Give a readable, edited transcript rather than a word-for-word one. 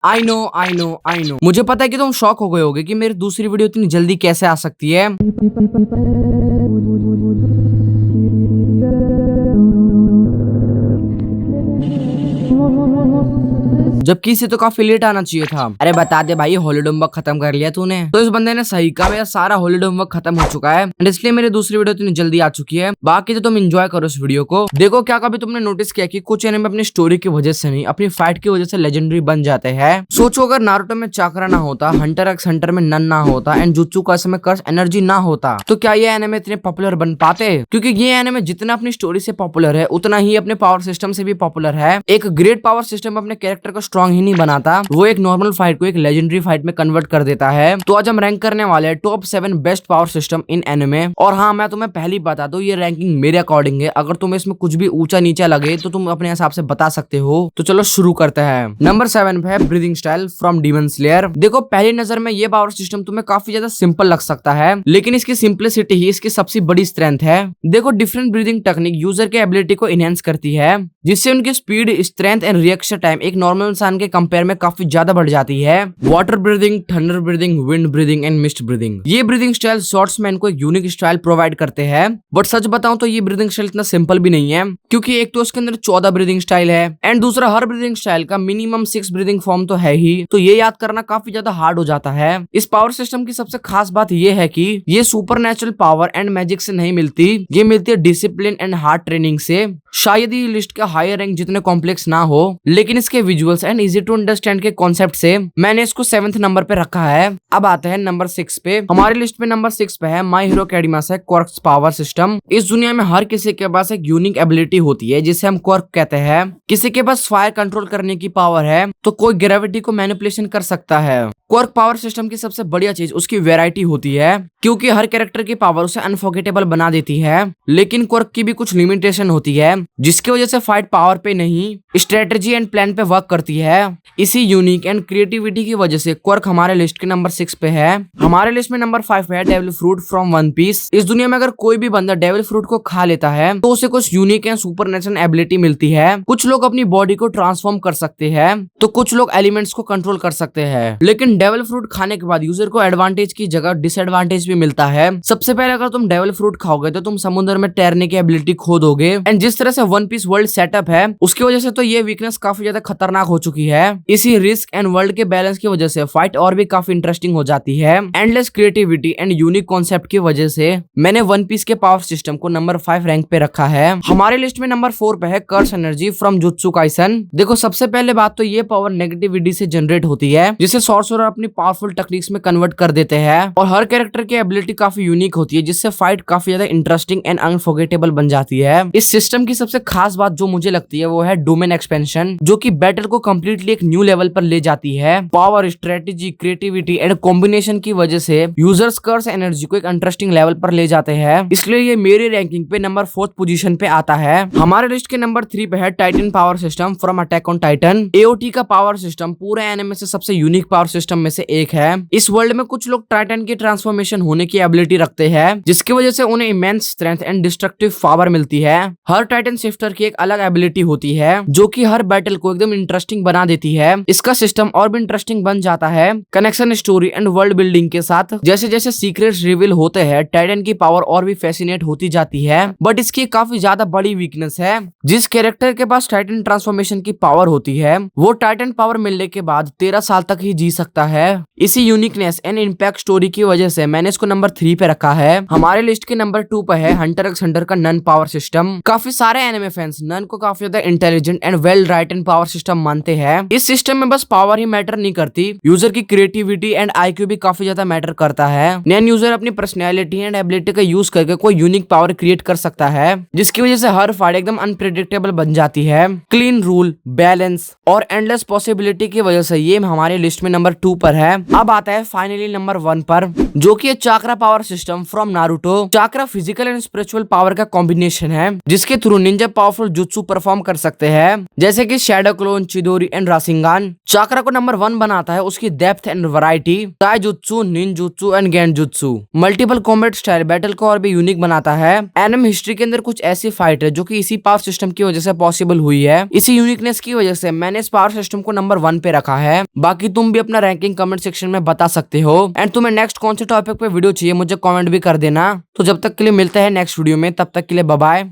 I know मुझे पता है कि तुम शॉक हो गए होगे कि मेरी दूसरी वीडियो इतनी जल्दी कैसे आ सकती है। जबकि इसे तो काफी लेट आना चाहिए था। अरे बता दे भाई, हॉलीडे होमवर्क खत्म कर लिया तूने? तो इस बंदे ने सही कहा, मेरा सारा हॉलीडे होमवर्क खत्म हो चुका है एंड इसलिए मेरी दूसरी वीडियो इतनी जल्दी आ चुकी है। बाकी तो तुम एंजॉय करो इस वीडियो को। देखो, क्या कभी तुमने नोटिस किया कि कुछ एनिमे अपनी स्टोरी की वजह से नहीं, अपनी फाइट की वजह से लेजेंडरी बन जाते हैं। सोचो, अगर नारुतो में चाकरा ना होता, हंटर एक्स हंटर में नन ना होता एंड जुत्सु काइसेन में कर्स एनर्जी ना होता, तो क्या ये एनिमे इतने पॉपुलर बन पाते? क्योंकि ये एनिमे जितना अपनी स्टोरी से पॉपुलर है, उतना ही अपने पावर सिस्टम से भी पॉपुलर है। एक ग्रेट पावर सिस्टम अपने कैरेक्टर को स्ट्रॉन्ग ही नहीं बनाता, वो एक नॉर्मल फाइट को एक लेजेंडरी फाइट में कन्वर्ट कर देता है। तो आज हम रैंक करने वाले हैं top 7 best power system in anime. और हाँ, मैं तुम्हें पहली बता दूं, ये रैंकिंग मेरे अकॉर्डिंग है। अगर तुम्हें इसमें कुछ भी ऊंचा नीचा लगे तो तुम अपने हिसाब से बता सकते हो। तो चलो शुरू करते हैं। नंबर 7 पे है breathing style from demon slayer. देखो, पहली नजर में ये पावर सिस्टम तुम्हें काफी ज्यादा सिंपल लग सकता है, लेकिन इसकी सिंपलिसिटी ही इसकी सबसे बड़ी स्ट्रेंथ है। देखो, डिफरेंट ब्रीदिंग टेक्निक यूजर के एबिलिटी को इनहेंस करती है, जिससे उनकी speed, strength and reaction time एक नॉर्मल इंसान के कंपेयर में काफी ज्यादा बढ़ जाती है। Water breathing, thunder breathing, wind breathing and mist breathing, ये ब्रीदिंग स्टाइल शॉर्ट्समैन को एक यूनिक स्टाइल प्रोवाइड करते हैं। बट सच बताऊं तो ये ब्रीदिंग स्टाइल इतना सिंपल भी नहीं है, क्योंकि एक तो उसके अंदर 14 ब्रीदिंग स्टाइल है एंड दूसरा हर ब्रीदिंग स्टाइल का मिनिमम 6 ब्रीदिंग फॉर्म तो है ही। तो ये याद करना काफी ज्यादा हार्ड हो जाता है। इस पावर सिस्टम की सबसे खास बात ये है कि ये super natural power and magic से नहीं मिलती, ये मिलती है डिसिप्लिन एंड हार्ड ट्रेनिंग से। शायद ये लिस्ट का हायर रैंक जितने कॉम्प्लेक्स ना हो, लेकिन इसके visuals and easy to understand के कॉन्सेप्ट से मैंने इसको 7th नंबर पे रखा है। अब आते हैं नंबर 6 पे। हमारी लिस्ट में नंबर 6 पे है माय हीरो एकेडेमिया से क्वर्क्स पावर सिस्टम। इस दुनिया में हर किसी के पास एक यूनिक एबिलिटी होती है, जिसे हम क्वर्क कहते हैं। किसी के पास फायर कंट्रोल करने की पावर है, तो कोई ग्रेविटी को मैनिपुलेशन कर सकता है। क्वर्क पावर सिस्टम की सबसे बढ़िया चीज उसकी वैरायटी होती है, क्योंकि हर कैरेक्टर की पावर उसे अनफॉरगेटेबल बना देती है। लेकिन क्वर्क की भी कुछ लिमिटेशन होती है, जिसकी वजह से फाइट पावर पे नहीं, स्ट्रेटेजी एंड प्लान पे वर्क करती है। इसी यूनिक एंड क्रिएटिविटी की वजह से क्वर्क हमारे लिस्ट के नंबर 6 पे है। हमारे लिस्ट में नंबर 5 पे है devil fruit from One Piece. इस दुनिया में अगर कोई भी बंदा डेविल फ्रूट को खा लेता है, तो उसे कुछ यूनिक एंड सुपरनेचुरल एबिलिटी मिलती है। कुछ लोग अपनी बॉडी को ट्रांसफॉर्म कर सकते हैं, तो कुछ लोग एलिमेंट्स को कंट्रोल कर सकते हैं। लेकिन डेविल फ्रूट खाने के बाद यूजर को एडवांटेज की जगह डिसएडवांटेज भी मिलता है। सबसे पहले, अगर तुम डेविल फ्रूट खाओगे तो तुम समुद्र में तैरने की एबिलिटी खो दोगे एंड जिस तरह से वन पीस वर्ल्ड सेटअप है, उसकी वजह से तो ये वीकनेस काफी ज्यादा खतरनाक हो चुकी है। इसी रिस्क एंड वर्ल्ड के बैलेंस की वजह से फाइट और भी काफी इंटरेस्टिंग हो जाती है। Endless creativity and unique concept की वजह से मैंने वन पीस के पावर सिस्टम को नंबर 5 रैंक पे रखा है। हमारे लिस्ट में नंबर 4 पे है कर्स एनर्जी फ्रॉम जुत्सु काइसेन। देखो, सबसे पहले बात तो ये पावर नेगेटिविटी से जनरेट होती है, जिसे सॉर्सरर अपनी पावरफुल टेक्निक्स में कन्वर्ट कर देते हैं। और हर कैरेक्टर की एबिलिटी काफी यूनिक होती है, जिससे फाइट काफी ज्यादा इंटरेस्टिंग एंड अनफॉरगेटेबल बन जाती है। इस सिस्टम की सबसे खास बात जो मुझे लगती है वो है डोमेन एक्सपेंशन, जो कि बैटल को कंप्लीटली एक न्यू लेवल पर ले जाती है। Power, strategy, creativity and combination की वजह से यूजर्स कर्स एनर्जी को एक इंटरेस्टिंग लेवल पर ले जाते हैं। इसलिए ये मेरी रैंकिंग पे नंबर 4th पोजीशन पे आता है। हमारे लिस्ट के नंबर 3 पे है Titan power system from attack on Titan. AOT का पावर सिस्टम पूरे एनिमे से सबसे यूनिक पावर सिस्टम में से एक है। इस वर्ल्ड में कुछ लोग टाइटन की ट्रांसफॉर्मेशन होने की एबिलिटी रखते हैं, जिसकी वजह से उन्हें immense strength and destructive power मिलती है। हर टाइटन शिफ्टर की एक अलग एबिलिटी होती है, जो कि हर बैटल को एकदम इंटरेस्टिंग बना देती है। इसका सिस्टम और भी इंटरेस्टिंग बन जाता है connection, story and world building के साथ। जैसे जैसे सीक्रेट्स रिवील होते हैं, टाइटन की पावर और भी फैसिनेट होती जाती है। बट इसकी काफी ज्यादा बड़ी वीकनेस है। जिस कैरेक्टर के पास टाइटन ट्रांसफॉर्मेशन की पावर होती है, वो टाइटन पावर मिलने के बाद 13 साल तक ही जी सकता है। इसी यूनिकनेस एंड इम्पैक्ट स्टोरी की वजह से मैंने इसको नंबर 3 पे रखा है। हमारे लिस्ट के नंबर 2 पे है हंटर एक्स हंटर का नन पावर सिस्टम। काफी सारे एनिमे फैंस नन को काफी ज्यादा intelligent and well written power system मानते हैं। इस सिस्टम में बस पावर ही मैटर नहीं करती, यूजर की क्रिएटिविटी एंड आईक्यू भी काफी ज्यादा मैटर करता है। नन यूजर अपनी पर्सनैलिटी एंड एबिलिटी का यूज करके कोई यूनिक पावर क्रिएट कर सकता है, जिसकी वजह से हर फाइट एकदम अनप्रेडिक्टेबल बन जाती है। क्लीन रूल, बैलेंस और एंडलेस पॉसिबिलिटी की वजह से ये हमारे लिस्ट में नंबर 2 पर है। अब आता है फाइनली नंबर 1 पर, जो कि chakra power system from Naruto. Chakra physical and spiritual power का कॉम्बिनेशन है, जिसके through ninja powerful jutsu perform कर सकते हैं, जैसे कि shadow clone, Chidori and Rasengan. Chakra को नंबर 1 बनाता है उसकी depth and variety. Taijutsu, ninjutsu and genjutsu. Multiple combat style battle को और भी यूनिक बनाता है। एनिमे हिस्ट्री के अंदर कुछ ऐसी फाइट है जो कि इसी पावर सिस्टम की वजह से पॉसिबल हुई है। इसी यूनिकनेस की वजह से मैंने इस पावर सिस्टम को नंबर 1 पे रखा है। बाकी तुम भी अपना रैंकिंग कमेंट सेक्शन में बता सकते हो। एंड तुम्हें नेक्स्ट कौन से टॉपिक पे वीडियो चाहिए मुझे कमेंट भी कर देना। तो जब तक के लिए मिलते हैं नेक्स्ट वीडियो में, तब तक के लिए बाय बाय।